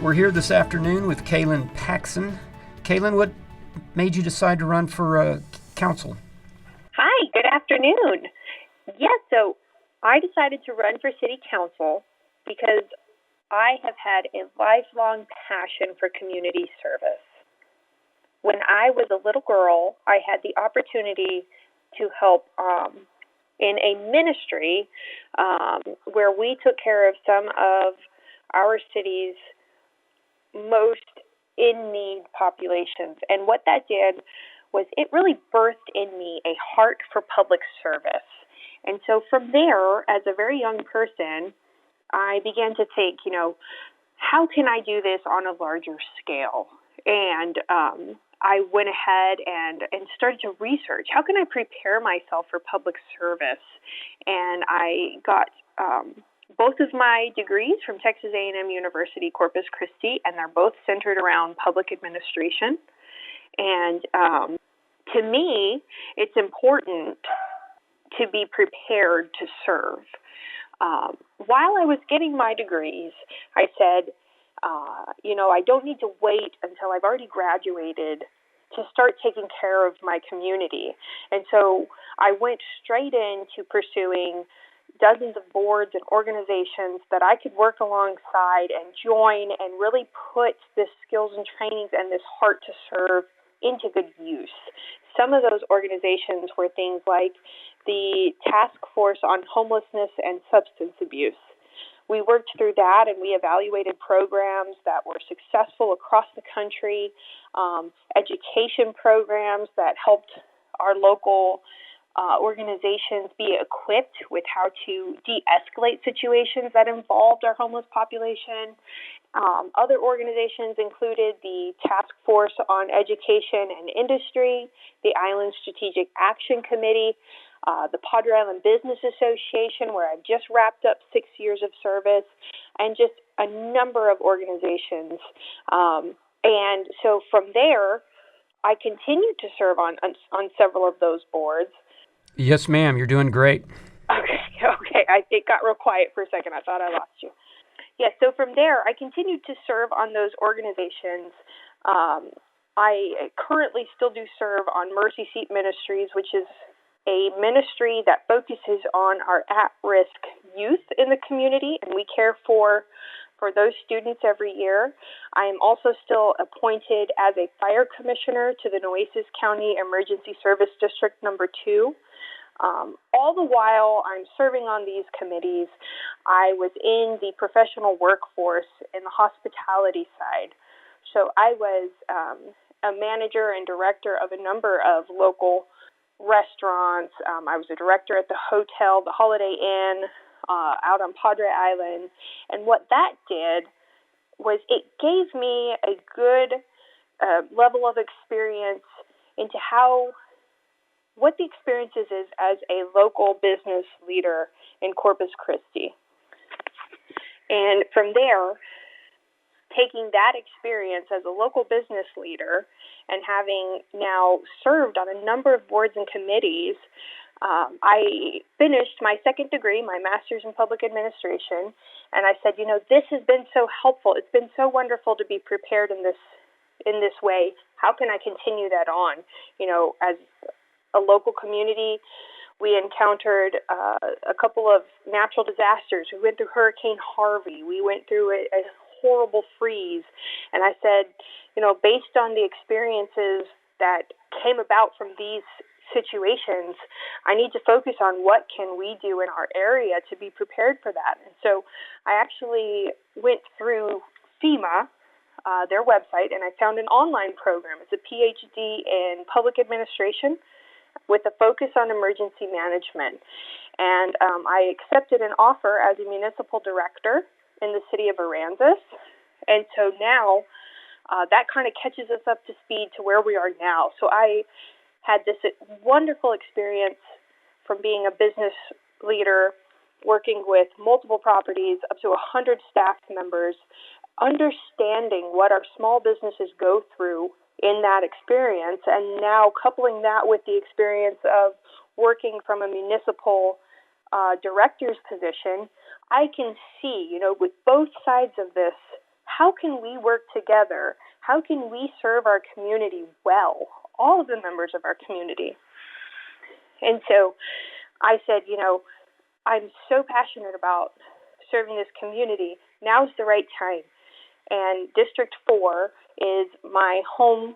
We're here this afternoon with Kaylynn Paxson. Kaylynn, what made you decide to run for council? Hi, good afternoon. So I decided to run for city council because I have had a lifelong passion for community service. When I was a little girl, I had the opportunity to help in a ministry where we took care of some of our city's most in-need populations. And what that did was it really birthed in me a heart for public service. And so from there, as a very young person, I began to think, how can I do this on a larger scale? And I went ahead and started to research, how can I prepare myself for public service? And I got both of my degrees from Texas A&M University, Corpus Christi, and they're both centered around public administration. And to me, it's important to be prepared to serve. While I was getting my degrees, I said, I don't need to wait until I've already graduated to start taking care of my community. And so I went straight into pursuing dozens of boards and organizations that I could work alongside and join and really put this skills and trainings and this heart to serve into good use. Some of those organizations were things like the Task Force on Homelessness and Substance Abuse. We worked through that and we evaluated programs that were successful across the country, education programs that helped our local organizations be equipped with how to de-escalate situations that involved our homeless population. Other organizations included the Task Force on Education and Industry, the Island Strategic Action Committee, the Padre Island Business Association, where I've just wrapped up 6 years of service, and just a number of organizations. And so from there, I continued to serve on several of those boards. Yes, ma'am. You're doing great. Okay. It got real quiet for a second. I thought I lost you. Yeah, so from there, I continued to serve on those organizations. I currently still do serve on Mercy Seat Ministries, which is a ministry that focuses on our at-risk youth in the community, and we care for those students every year. I am also still appointed as a fire commissioner to the Nueces County Emergency Service District number 2. All the while I'm serving on these committees, I was in the professional workforce in the hospitality side. So I was a manager and director of a number of local restaurants. I was a director at the hotel, the Holiday Inn, out on Padre Island. And what that did was it gave me a good level of experience into what the experiences is as a local business leader in Corpus Christi. And from there, taking that experience as a local business leader and having now served on a number of boards and committees, I finished my second degree, my master's in public administration, and I said, this has been so helpful. It's been so wonderful to be prepared in this way. How can I continue that on? As a local community, we encountered a couple of natural disasters. We went through Hurricane Harvey. We went through a horrible freeze. And I said, based on the experiences that came about from these situations, I need to focus on what can we do in our area to be prepared for that. And so I actually went through FEMA, their website, and I found an online program. It's a PhD in public administration with a focus on emergency management. And I accepted an offer as a municipal director in the city of Aransas. And so now that kind of catches us up to speed to where we are now. So I had this wonderful experience from being a business leader, working with multiple properties, up to 100 staff members, understanding what our small businesses go through in that experience, and now coupling that with the experience of working from a municipal director's position, I can see, with both sides of this, how can we work together? How can we serve our community well, all of the members of our community? And so I said, I'm so passionate about serving this community. Now's the right time. And District 4 is my home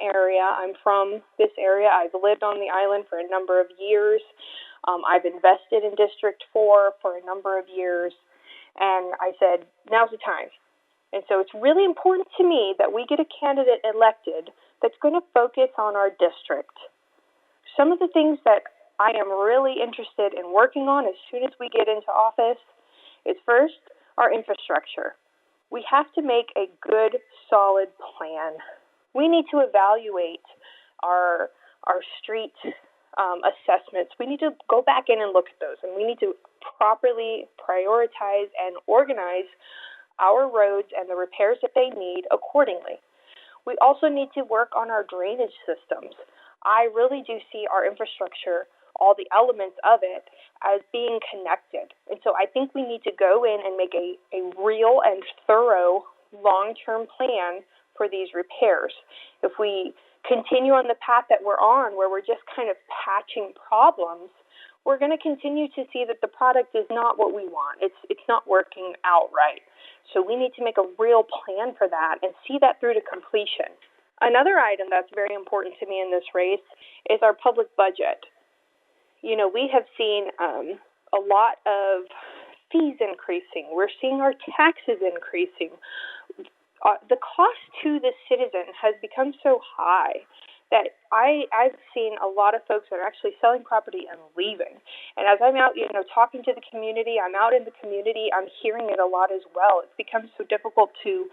area. I'm from this area. I've lived on the island for a number of years. I've invested in District 4 for a number of years. And I said, now's the time. And so it's really important to me that we get a candidate elected that's going to focus on our district. Some of the things that I am really interested in working on as soon as we get into office is, first, our infrastructure. We have to make a good, solid plan. We need to evaluate our street assessments. We need to go back in and look at those, and we need to properly prioritize and organize our roads and the repairs that they need accordingly. We also need to work on our drainage systems. I really do see our infrastructure, all the elements of it, as being connected. And so I think we need to go in and make a real and thorough long-term plan for these repairs. If we continue on the path that we're on, where we're just kind of patching problems, we're going to continue to see that the product is not what we want. It's not working out right. So we need to make a real plan for that and see that through to completion. Another item that's very important to me in this race is our public budget. We have seen a lot of fees increasing. We're seeing our taxes increasing. The cost to the citizen has become so high that I've seen a lot of folks that are actually selling property and leaving. And as I'm out, talking to the community, I'm out in the community, I'm hearing it a lot as well. It's become so difficult to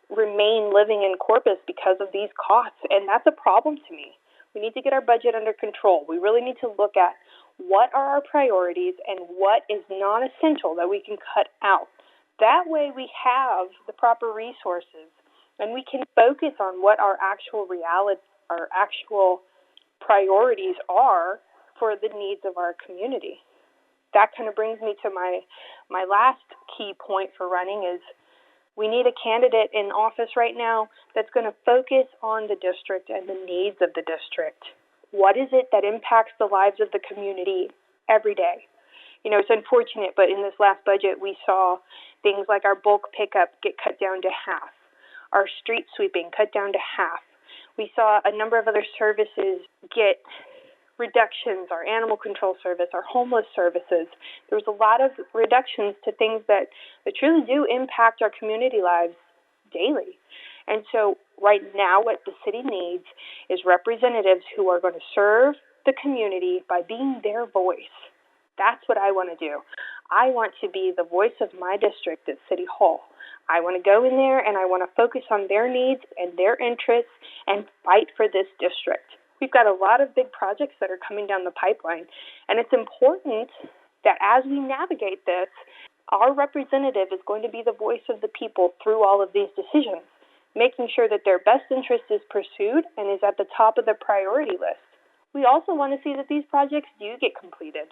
remain living in Corpus because of these costs, and that's a problem to me. We need to get our budget under control. We really need to look at what are our priorities and what is non-essential that we can cut out. That way we have the proper resources and we can focus on what our actual priorities are for the needs of our community. That kind of brings me to my last key point for running is we need a candidate in office right now that's going to focus on the district and the needs of the district. What is it that impacts the lives of the community every day? It's unfortunate, but in this last budget, we saw things like our bulk pickup get cut down to half, our street sweeping cut down to half. We saw a number of other services get reductions, our animal control service, our homeless services. There was a lot of reductions to things that truly do impact our community lives daily. And so right now what the city needs is representatives who are going to serve the community by being their voice. That's what I want to do. I want to be the voice of my district at City Hall. I want to go in there and I want to focus on their needs and their interests and fight for this district. We've got a lot of big projects that are coming down the pipeline, and it's important that as we navigate this, our representative is going to be the voice of the people through all of these decisions, making sure that their best interest is pursued and is at the top of the priority list. We also want to see that these projects do get completed.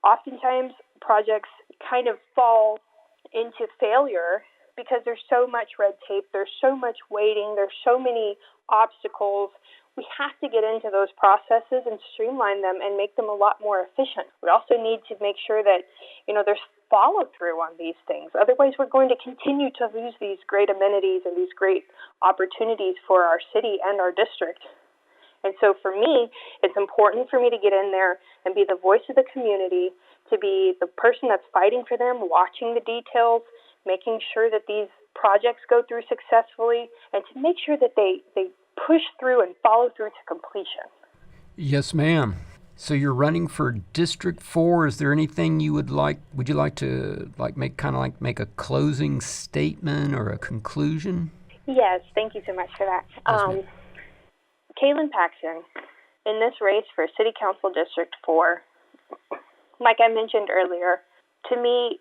Oftentimes, projects kind of fall into failure because there's so much red tape, there's so much waiting, there's so many obstacles. We have to get into those processes and streamline them and make them a lot more efficient. We also need to make sure that, there's follow-through on these things. Otherwise, we're going to continue to lose these great amenities and these great opportunities for our city and our district. And so for me, it's important for me to get in there and be the voice of the community, to be the person that's fighting for them, watching the details, making sure that these projects go through successfully, and to make sure that they push through and follow through to completion. Yes, ma'am. So you're running for District 4. Is there anything would you like to make a closing statement or a conclusion? Yes, thank you so much for that. Yes, Kaylynn Paxson, in this race for City Council District 4, like I mentioned earlier, to me,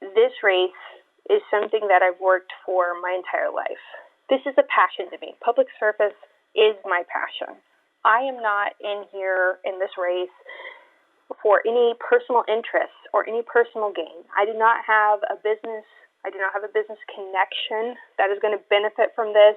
this race is something that I've worked for my entire life. This is a passion to me. Public service is my passion. I am not in here in this race for any personal interests or any personal gain. I do not have a business. I did not have a business connection that is going to benefit from this.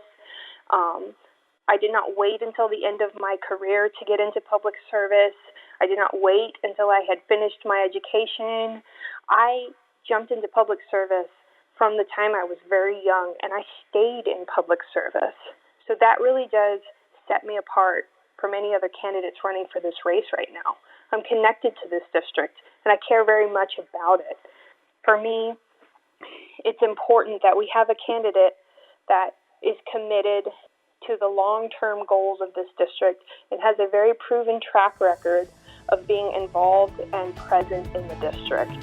I did not wait until the end of my career to get into public service. I did not wait until I had finished my education. I jumped into public service from the time I was very young, and I stayed in public service. So that really does set me apart from any other candidates running for this race right now. I'm connected to this district, and I care very much about it. For me, it's important that we have a candidate that is committed to the long-term goals of this district and has a very proven track record of being involved and present in the district.